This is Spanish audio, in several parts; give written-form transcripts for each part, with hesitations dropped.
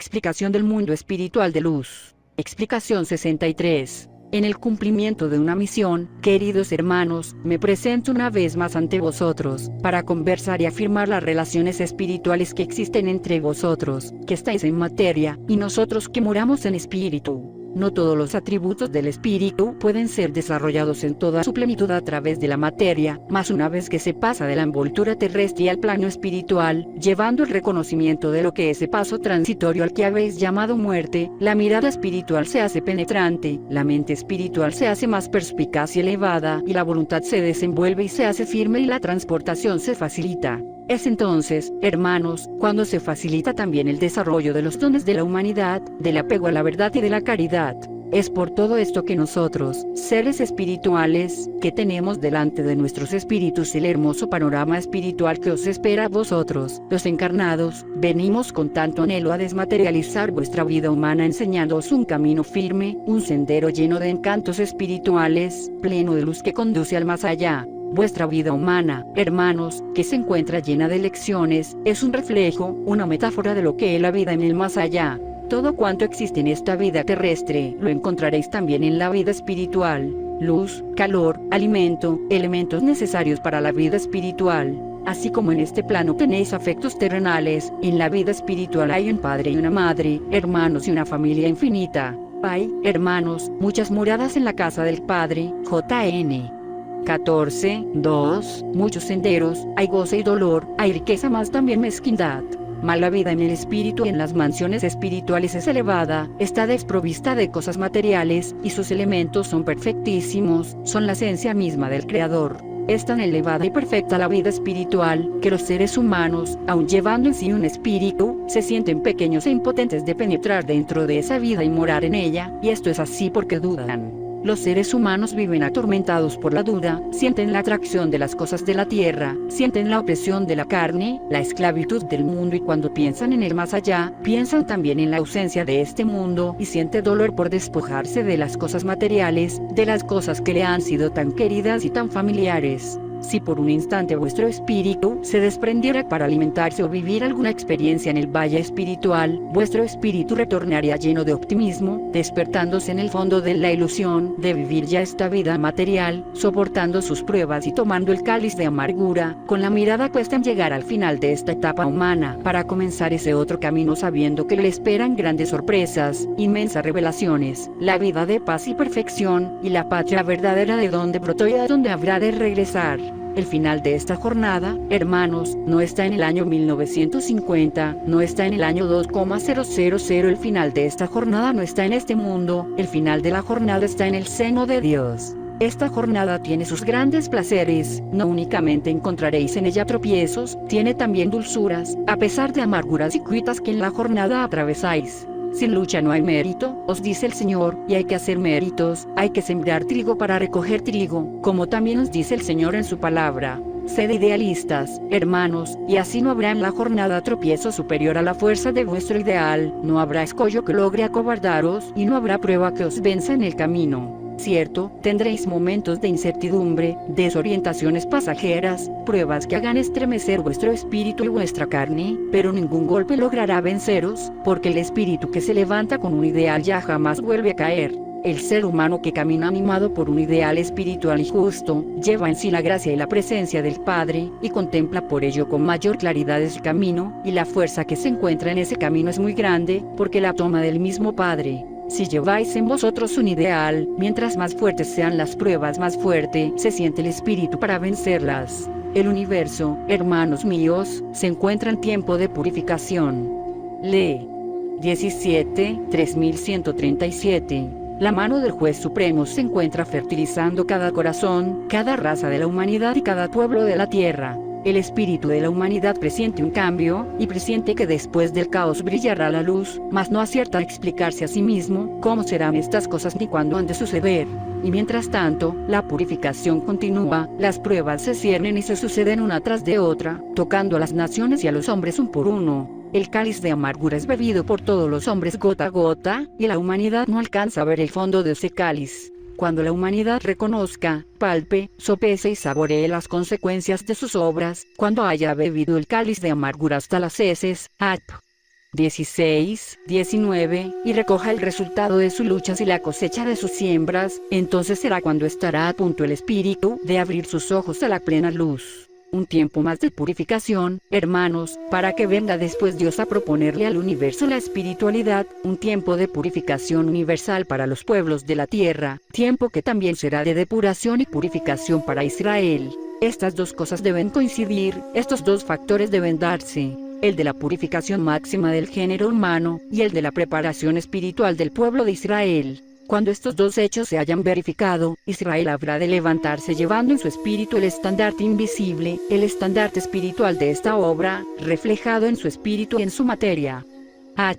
Explicación del mundo espiritual de luz. Explicación 63. En el cumplimiento de una misión, queridos hermanos, me presento una vez más ante vosotros, para conversar y afirmar las relaciones espirituales que existen entre vosotros, que estáis en materia, y nosotros que moramos en espíritu. No todos los atributos del espíritu pueden ser desarrollados en toda su plenitud a través de la materia, mas una vez que se pasa de la envoltura terrestre al plano espiritual, llevando el reconocimiento de lo que ese paso transitorio al que habéis llamado muerte, la mirada espiritual se hace penetrante, la mente espiritual se hace más perspicaz y elevada, y la voluntad se desenvuelve y se hace firme y la transportación se facilita. Es entonces, hermanos, cuando se facilita también el desarrollo de los dones de la humanidad, del apego a la verdad y de la caridad. Es por todo esto que nosotros, seres espirituales, que tenemos delante de nuestros espíritus el hermoso panorama espiritual que os espera a vosotros, los encarnados, venimos con tanto anhelo a desmaterializar vuestra vida humana enseñándoos un camino firme, un sendero lleno de encantos espirituales, pleno de luz que conduce al más allá. Vuestra vida humana, hermanos, que se encuentra llena de lecciones, es un reflejo, una metáfora de lo que es la vida en el más allá. Todo cuanto existe en esta vida terrestre, lo encontraréis también en la vida espiritual. Luz, calor, alimento, elementos necesarios para la vida espiritual. Así como en este plano tenéis afectos terrenales, en la vida espiritual hay un padre y una madre, hermanos y una familia infinita. Hay, hermanos, muchas moradas en la casa del Padre. J.N. 14:2, muchos senderos, hay goce y dolor, hay riqueza más también mezquindad. Mas la vida en el espíritu en las mansiones espirituales es elevada, está desprovista de cosas materiales, y sus elementos son perfectísimos, son la esencia misma del Creador. Es tan elevada y perfecta la vida espiritual, que los seres humanos, aun llevando en sí un espíritu, se sienten pequeños e impotentes de penetrar dentro de esa vida y morar en ella, y esto es así porque dudan. Los seres humanos viven atormentados por la duda, sienten la atracción de las cosas de la tierra, sienten la opresión de la carne, la esclavitud del mundo y cuando piensan en el más allá, piensan también en la ausencia de este mundo y siente dolor por despojarse de las cosas materiales, de las cosas que le han sido tan queridas y tan familiares. Si por un instante vuestro espíritu se desprendiera para alimentarse o vivir alguna experiencia en el valle espiritual, vuestro espíritu retornaría lleno de optimismo, despertándose en el fondo de la ilusión de vivir ya esta vida material, soportando sus pruebas y tomando el cáliz de amargura, con la mirada puesta en llegar al final de esta etapa humana, para comenzar ese otro camino sabiendo que le esperan grandes sorpresas, inmensas revelaciones, la vida de paz y perfección, y la patria verdadera de donde brotó y a donde habrá de regresar. El final de esta jornada, hermanos, no está en el año 1950, no está en el año 2,000, el final de esta jornada no está en este mundo, el final de la jornada está en el seno de Dios. Esta jornada tiene sus grandes placeres, no únicamente encontraréis en ella tropiezos, tiene también dulzuras, a pesar de amarguras y cuitas que en la jornada atravesáis. Sin lucha no hay mérito, os dice el Señor, y hay que hacer méritos, hay que sembrar trigo para recoger trigo, como también os dice el Señor en su palabra. Sed idealistas, hermanos, y así no habrá en la jornada tropiezo superior a la fuerza de vuestro ideal, no habrá escollo que logre acobardaros, y no habrá prueba que os venza en el camino. Cierto, tendréis momentos de incertidumbre, desorientaciones pasajeras, pruebas que hagan estremecer vuestro espíritu y vuestra carne, pero ningún golpe logrará venceros, porque el espíritu que se levanta con un ideal ya jamás vuelve a caer. El ser humano que camina animado por un ideal espiritual y justo, lleva en sí la gracia y la presencia del Padre, y contempla por ello con mayor claridad ese camino, y la fuerza que se encuentra en ese camino es muy grande, porque la toma del mismo Padre. Si lleváis en vosotros un ideal, mientras más fuertes sean las pruebas, más fuerte se siente el espíritu para vencerlas. El universo, hermanos míos, se encuentra en tiempo de purificación. Lee. 17:3137. La mano del Juez Supremo se encuentra fertilizando cada corazón, cada raza de la humanidad y cada pueblo de la tierra. El espíritu de la humanidad presiente un cambio, y presiente que después del caos brillará la luz, mas no acierta a explicarse a sí mismo cómo serán estas cosas ni cuándo han de suceder. Y mientras tanto, la purificación continúa, las pruebas se ciernen y se suceden una tras de otra, tocando a las naciones y a los hombres un por uno. El cáliz de amargura es bebido por todos los hombres gota a gota, y la humanidad no alcanza a ver el fondo de ese cáliz. Cuando la humanidad reconozca, palpe, sopese y saboree las consecuencias de sus obras, cuando haya bebido el cáliz de amargura hasta las heces, 16, 19, y recoja el resultado de sus luchas y la cosecha de sus siembras, entonces será cuando estará a punto el espíritu de abrir sus ojos a la plena luz. Un tiempo más de purificación, hermanos, para que venga después Dios a proponerle al universo la espiritualidad, un tiempo de purificación universal para los pueblos de la tierra, tiempo que también será de depuración y purificación para Israel. Estas dos cosas deben coincidir, estos dos factores deben darse, el de la purificación máxima del género humano, y el de la preparación espiritual del pueblo de Israel. Cuando estos dos hechos se hayan verificado, Israel habrá de levantarse llevando en su espíritu el estandarte invisible, el estandarte espiritual de esta obra, reflejado en su espíritu y en su materia. Ap.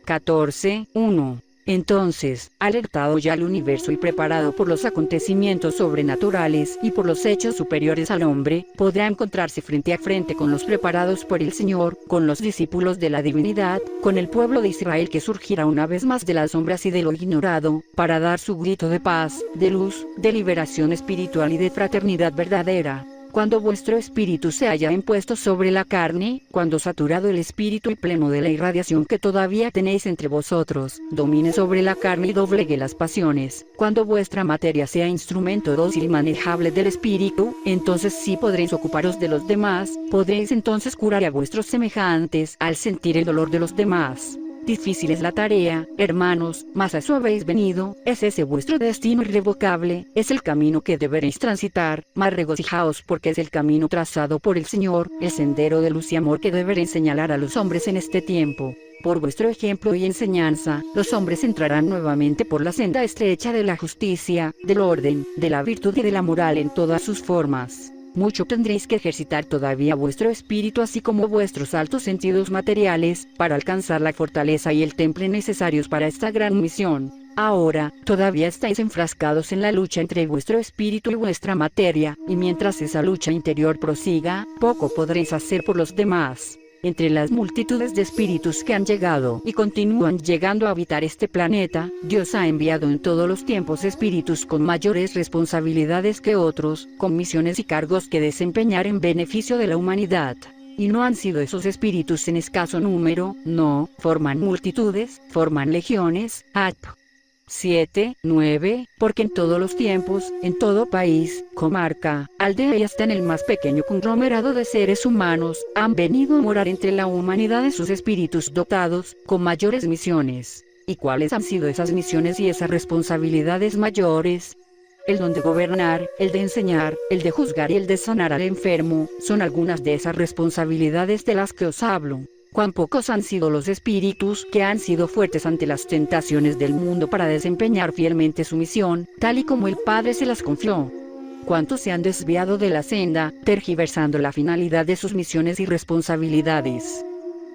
14, 1. Entonces, alertado ya el universo y preparado por los acontecimientos sobrenaturales y por los hechos superiores al hombre, podrá encontrarse frente a frente con los preparados por el Señor, con los discípulos de la divinidad, con el pueblo de Israel que surgirá una vez más de las sombras y de lo ignorado, para dar su grito de paz, de luz, de liberación espiritual y de fraternidad verdadera. Cuando vuestro espíritu se haya impuesto sobre la carne, cuando saturado el espíritu y pleno de la irradiación que todavía tenéis entre vosotros, domine sobre la carne y doblegue las pasiones, cuando vuestra materia sea instrumento dócil y manejable del espíritu, entonces sí podréis ocuparos de los demás, podréis entonces curar a vuestros semejantes al sentir el dolor de los demás. Difícil es la tarea, hermanos, mas a eso habéis venido, es ese vuestro destino irrevocable, es el camino que deberéis transitar, mas regocijaos porque es el camino trazado por el Señor, el sendero de luz y amor que deberéis señalar a los hombres en este tiempo. Por vuestro ejemplo y enseñanza, los hombres entrarán nuevamente por la senda estrecha de la justicia, del orden, de la virtud y de la moral en todas sus formas. Mucho tendréis que ejercitar todavía vuestro espíritu así como vuestros altos sentidos materiales, para alcanzar la fortaleza y el temple necesarios para esta gran misión. Ahora, todavía estáis enfrascados en la lucha entre vuestro espíritu y vuestra materia, y mientras esa lucha interior prosiga, poco podréis hacer por los demás. Entre las multitudes de espíritus que han llegado y continúan llegando a habitar este planeta, Dios ha enviado en todos los tiempos espíritus con mayores responsabilidades que otros, con misiones y cargos que desempeñar en beneficio de la humanidad. Y no han sido esos espíritus en escaso número, no, forman multitudes, forman legiones, 7, 9, porque en todos los tiempos, en todo país, comarca, aldea y hasta en el más pequeño conglomerado de seres humanos, han venido a morar entre la humanidad esos espíritus dotados, con mayores misiones. ¿Y cuáles han sido esas misiones y esas responsabilidades mayores? El don de gobernar, el de enseñar, el de juzgar y el de sanar al enfermo, son algunas de esas responsabilidades de las que os hablo. Cuán pocos han sido los espíritus que han sido fuertes ante las tentaciones del mundo para desempeñar fielmente su misión, tal y como el Padre se las confió. Cuántos se han desviado de la senda, tergiversando la finalidad de sus misiones y responsabilidades.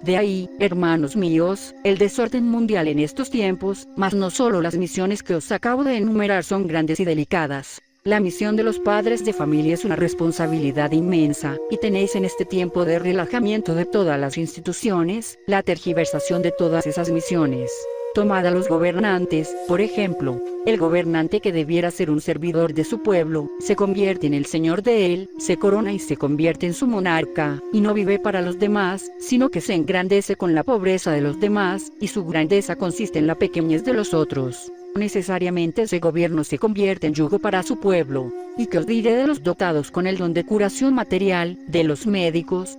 De ahí, hermanos míos, el desorden mundial en estos tiempos, mas no solo las misiones que os acabo de enumerar son grandes y delicadas. La misión de los padres de familia es una responsabilidad inmensa, y tenéis en este tiempo de relajamiento de todas las instituciones, la tergiversación de todas esas misiones. Tomad a los gobernantes, por ejemplo, el gobernante que debiera ser un servidor de su pueblo, se convierte en el señor de él, se corona y se convierte en su monarca, y no vive para los demás, sino que se engrandece con la pobreza de los demás, y su grandeza consiste en la pequeñez de los otros. Necesariamente ese gobierno se convierte en yugo para su pueblo. ¿Y qué os diré de los dotados con el don de curación material, de los médicos?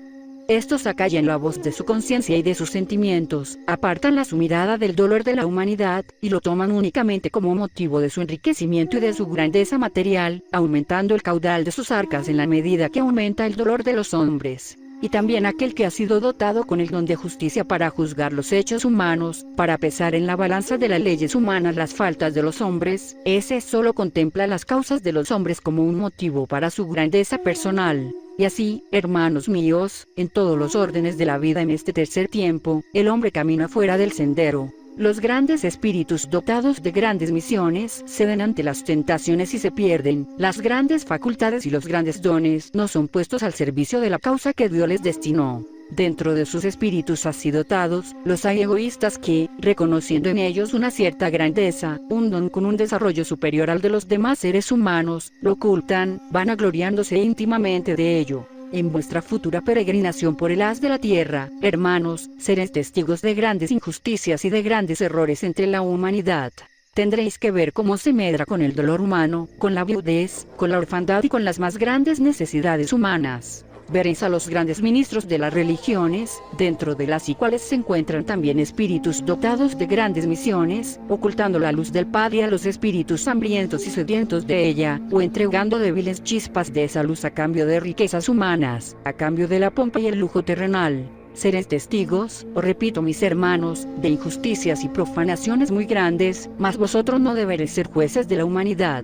Estos acallan la voz de su conciencia y de sus sentimientos, apartan su mirada del dolor de la humanidad, y lo toman únicamente como motivo de su enriquecimiento y de su grandeza material, aumentando el caudal de sus arcas en la medida que aumenta el dolor de los hombres. Y también aquel que ha sido dotado con el don de justicia para juzgar los hechos humanos, para pesar en la balanza de las leyes humanas las faltas de los hombres, ese solo contempla las causas de los hombres como un motivo para su grandeza personal. Y así, hermanos míos, en todos los órdenes de la vida en este tercer tiempo, el hombre camina fuera del sendero. Los grandes espíritus dotados de grandes misiones ceden ante las tentaciones y se pierden. Las grandes facultades y los grandes dones no son puestos al servicio de la causa que Dios les destinó. Dentro de sus espíritus así dotados, los hay egoístas que, reconociendo en ellos una cierta grandeza, un don con un desarrollo superior al de los demás seres humanos, lo ocultan, vanagloriándose íntimamente de ello. en vuestra futura peregrinación por el haz de la tierra, hermanos, seréis testigos de grandes injusticias y de grandes errores entre la humanidad. Tendréis que ver cómo se medra con el dolor humano, con la viudez, con la orfandad y con las más grandes necesidades humanas. Veréis a los grandes ministros de las religiones, dentro de las cuales se encuentran también espíritus dotados de grandes misiones, ocultando la luz del Padre a los espíritus hambrientos y sedientos de ella, o entregando débiles chispas de esa luz a cambio de riquezas humanas, a cambio de la pompa y el lujo terrenal. Seréis testigos, os repito mis hermanos, de injusticias y profanaciones muy grandes, mas vosotros no deberéis ser jueces de la humanidad.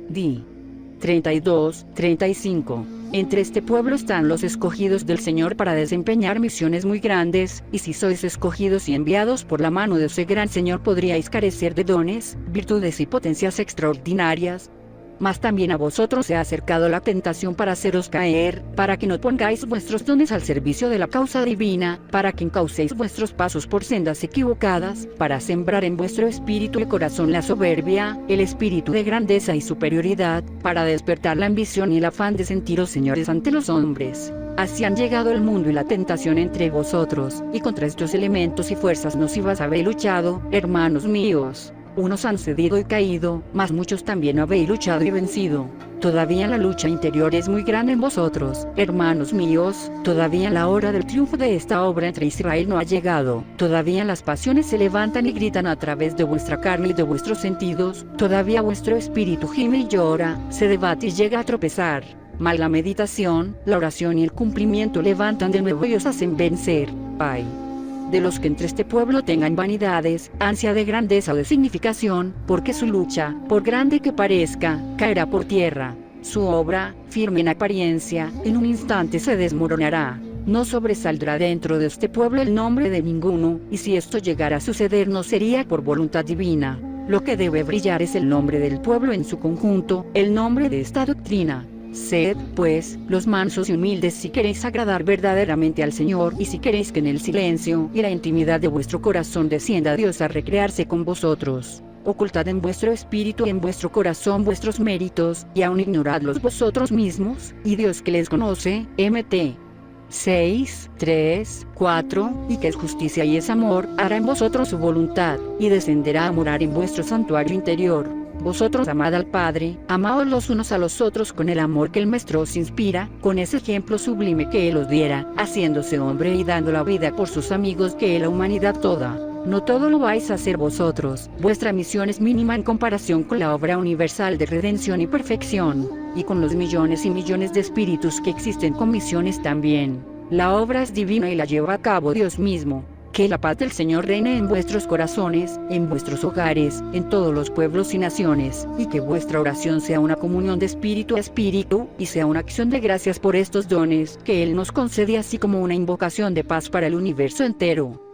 Di. 32-35. Entre este pueblo están los escogidos del Señor para desempeñar misiones muy grandes, y si sois escogidos y enviados por la mano de ese gran Señor podríais carecer de dones, virtudes y potencias extraordinarias. Mas también a vosotros se ha acercado la tentación para haceros caer, para que no pongáis vuestros dones al servicio de la causa divina, para que encaucéis vuestros pasos por sendas equivocadas, para sembrar en vuestro espíritu y corazón la soberbia, el espíritu de grandeza y superioridad, para despertar la ambición y el afán de sentiros señores ante los hombres. Así han llegado el mundo y la tentación entre vosotros, y contra estos elementos y fuerzas nocivas habéis luchado, hermanos míos. Unos han cedido y caído, mas muchos también habéis luchado y vencido. Todavía la lucha interior es muy grande en vosotros, hermanos míos, todavía la hora del triunfo de esta obra entre Israel no ha llegado, todavía las pasiones se levantan y gritan a través de vuestra carne y de vuestros sentidos, todavía vuestro espíritu gime y llora, se debate y llega a tropezar. Mas la meditación, la oración y el cumplimiento levantan de nuevo y os hacen vencer. Ay de los que entre este pueblo tengan vanidades, ansia de grandeza o de significación, porque su lucha, por grande que parezca, caerá por tierra. Su obra, firme en apariencia, en un instante se desmoronará. No sobresaldrá dentro de este pueblo el nombre de ninguno, y si esto llegara a suceder no sería por voluntad divina. Lo que debe brillar es el nombre del pueblo en su conjunto, el nombre de esta doctrina. Sed, pues, los mansos y humildes si queréis agradar verdaderamente al Señor y si queréis que en el silencio y la intimidad de vuestro corazón descienda Dios a recrearse con vosotros. Ocultad en vuestro espíritu y en vuestro corazón vuestros méritos, y aún ignoradlos vosotros mismos, y Dios que les conoce, Mt. 6:3-4, y que es justicia y es amor, hará en vosotros su voluntad, y descenderá a morar en vuestro santuario interior. Vosotros amad al Padre, amaos los unos a los otros con el amor que el Maestro os inspira, con ese ejemplo sublime que Él os diera, haciéndose hombre y dando la vida por sus amigos que es la humanidad toda. No todo lo vais a hacer vosotros, vuestra misión es mínima en comparación con la obra universal de redención y perfección, y con los millones y millones de espíritus que existen con misiones también. La obra es divina y la lleva a cabo Dios mismo. Que la paz del Señor reine en vuestros corazones, en vuestros hogares, en todos los pueblos y naciones, y que vuestra oración sea una comunión de espíritu a espíritu, y sea una acción de gracias por estos dones que Él nos concede así como una invocación de paz para el universo entero.